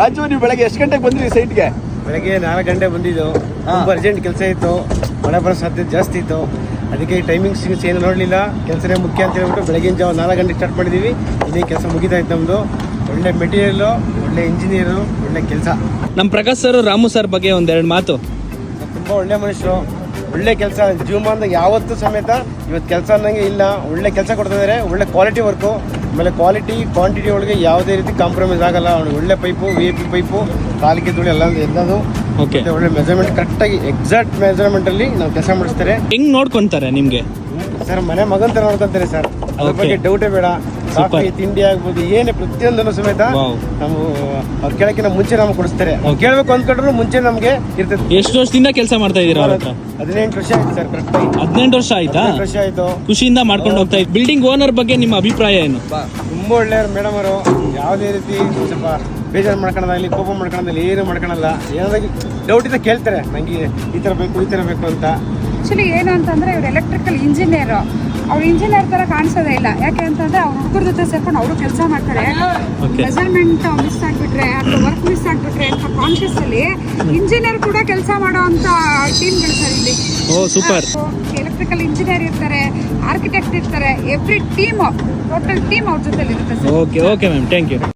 ರಾಜು, ನೀವು ಬೆಳಗ್ಗೆ ಎಷ್ಟು ಗಂಟೆಗೆ ಬಂದ್ರಿ ಸೈಟ್ಗೆ? ಬೆಳಗ್ಗೆ 4 ಗಂಟೆ ಬಂದಿದ್ದು. ತುಂಬ ಅರ್ಜೆಂಟ್ ಕೆಲಸ ಇತ್ತು, ಮಳೆ ಬರೋ ಸಾಧ್ಯತೆ ಜಾಸ್ತಿ ಇತ್ತು. ಅದಕ್ಕೆ ಟೈಮಿಂಗ್ಸ್ ಏನು ನೋಡಲಿಲ್ಲ, ಕೆಲಸನೇ ಮುಖ್ಯ ಅಂತ ಹೇಳ್ಬಿಟ್ಟು ಬೆಳಗಿನ ಜಾವ 4 ಗಂಟೆಗೆ ಸ್ಟಾರ್ಟ್ ಮಾಡಿದ್ದೀವಿ. ಇದೇ ಕೆಲಸ ಮುಗಿತಾ ಇತ್ತು ನಮ್ಮದು. ಒಳ್ಳೆ ಮೆಟೀರಿಯಲು, ಒಳ್ಳೆ ಇಂಜಿನಿಯರು, ಒಳ್ಳೆ ಕೆಲಸ. ನಮ್ಮ ಪ್ರಕಾಶ್ ಸರ್, ರಾಮು ಸರ್ ಬಗ್ಗೆ ಒಂದೆರಡು ಮಾತು. ತುಂಬ ಒಳ್ಳೆ ಮನುಷ್ಯರು, ಒಳ್ಳೆ ಕೆಲಸ. ಜೀವಮಾನದಾಗ ಯಾವತ್ತೂ ಸಮೇತ ಇವತ್ತು ಕೆಲಸ ಅನ್ನಂಗೆ ಇಲ್ಲ, ಒಳ್ಳೆ ಕೆಲಸ ಕೊಡ್ತಿದ್ದಾರೆ. ಒಳ್ಳೆ ಕ್ವಾಲಿಟಿ ವರ್ಕು, ಆಮೇಲೆ ಕ್ವಾಲಿಟಿ ಕ್ವಾಂಟಿಟಿ ಒಳಗೆ ಯಾವುದೇ ರೀತಿ ಕಾಂಪ್ರಮೈಸ್ ಆಗಲ್ಲ. ಅವ್ನಿಗೆ ಒಳ್ಳೆ ಪೈಪು, VIP ಪೈಪು, ಕಾಲಿಗೆ ಧೂಳು ಎಲ್ಲದು ಓಕೆ. ಒಳ್ಳೆ ಮೆಜರ್ಮೆಂಟ್, ಕರೆಕ್ಟಾಗಿ ಎಕ್ಸಾಕ್ಟ್ ಮೆಜರ್ಮೆಂಟಲ್ಲಿ ನಾವು ಕೆಲಸ ಮಾಡಿಸ್ತಾರೆ. ಹೆಂಗ್ ನೋಡ್ಕೊಂತಾರೆ ನಿಮ್ಗೆ? ಸರ್ ಮನೆ ಮಗನ್ ಥರ ನೋಡ್ಕೊಂತಾರೆ ಸರ್, ಅದ್ರ ಬಗ್ಗೆ ಡೌಟೇ ಬೇಡ. ಕಾಫಿ ತಿಂಡಿ ಆಗ್ಬೋದು, ಏನೇ ಪ್ರತಿಯೊಂದನ್ನು ಸಮೇತ ನಾವು ಅವ್ರು ಕೇಳಕ್ಕಿಂತ ಮುಂಚೆ ನಮ್ಗೆ ಕೊಡಿಸ್ತಾರೆ. ಕೇಳಬೇಕು ಅಂದ್ಕೊಂಡ್ರು ಮುಂಚೆ ನಮಗೆ ಇರ್ತದೆ. ಎಷ್ಟು ವರ್ಷದಿಂದ ಕೆಲಸ ಮಾಡ್ತಾ ಇದೀರಾ ಅವ್ರ ಹತ್ರ? 18 ವರ್ಷ ಆಯ್ತು ಸರ್, ಕರೆಕ್ಟಾಗಿ 18 ವರ್ಷ ಆಯ್ತಾ? 18 ವರ್ಷ ಆಯ್ತು. ಖುಷಿಯಿಂದ ಮಾಡ್ಕೊಂಡು ಹೋಗ್ತಾ ಇದ್ದೀವಿ. ಬಿಲ್ಡಿಂಗ್ ಓನರ್ ಬಗ್ಗೆ ನಿಮ್ಮ ಅಭಿಪ್ರಾಯ ಏನು? ತುಂಬ ಒಳ್ಳೆಯವರು ಮೇಡಮ್ ಅವರು. ಯಾವುದೇ ರೀತಿ ಸ್ವಲ್ಪ ಬೇಜಾರು ಮಾಡ್ಕೊಳ್ಳೋದಾಗಲಿ, ಕೋಪ ಮಾಡ್ಕೊಳ್ಳೋದಾಗಲಿ ಏನು ಮಾಡ್ಕೊಳ್ಳಲ್ಲ. ಏನಾದ್ರು ಡೌಟ್ ಇದ್ದ ಕೇಳ್ತಾರೆ, ನನಗೆ ಈ ಥರ ಬೇಕು ಅಂತ. ಆ್ಯಕ್ಚುಲಿ ಏನು ಅಂತಂದರೆ ಇವ್ರು ಎಲೆಕ್ಟ್ರಿಕಲ್ ಇಂಜಿನಿಯರು. ಅವ್ರು ಇಂಜಿನಿಯರ್ ಥರ ಕಾಣಿಸೋದೇ ಇಲ್ಲ. ಯಾಕೆ ಅಂತಂದರೆ ಅವ್ರ ಹುಡುಗರ ಜೊತೆ ಸೇರ್ಕೊಂಡು ಅವರು ಕೆಲಸ ಮಾಡ್ತಾರೆ. ಮೆಜರ್ಮೆಂಟ್ ಮಿಸ್ ಆಗಿಬಿಟ್ರೆ ಅಥವಾ ವರ್ಕ್ ಮಿಸ್ ಆಗಿಬಿಟ್ರೆ ಅಂತ ಕಾನ್ಷಿಯಸ್ಸಲ್ಲಿ ಇಂಜಿನಿಯರ್ ಕೂಡ ಕೆಲಸ ಮಾಡೋ ಅಂಥ ಟೀಮ್ಗಳು ಸರ್ ಇಲ್ಲಿ. ಸೂಪರ್. ಎಲೆಕ್ಟ್ರಿಕಲ್ ಇಂಜಿನಿಯರ್ ಇರ್ತಾರೆ, ಆರ್ಕಿಟೆಕ್ಟ್ ಇರ್ತಾರೆ, ಎವ್ರಿ ಟೀಮ್, ಟೋಟಲ್ ಟೀಮ್ ಅವ್ರ ಜೊತೆಲಿ ಇರುತ್ತೆ sir. Okay ma'am, thank you.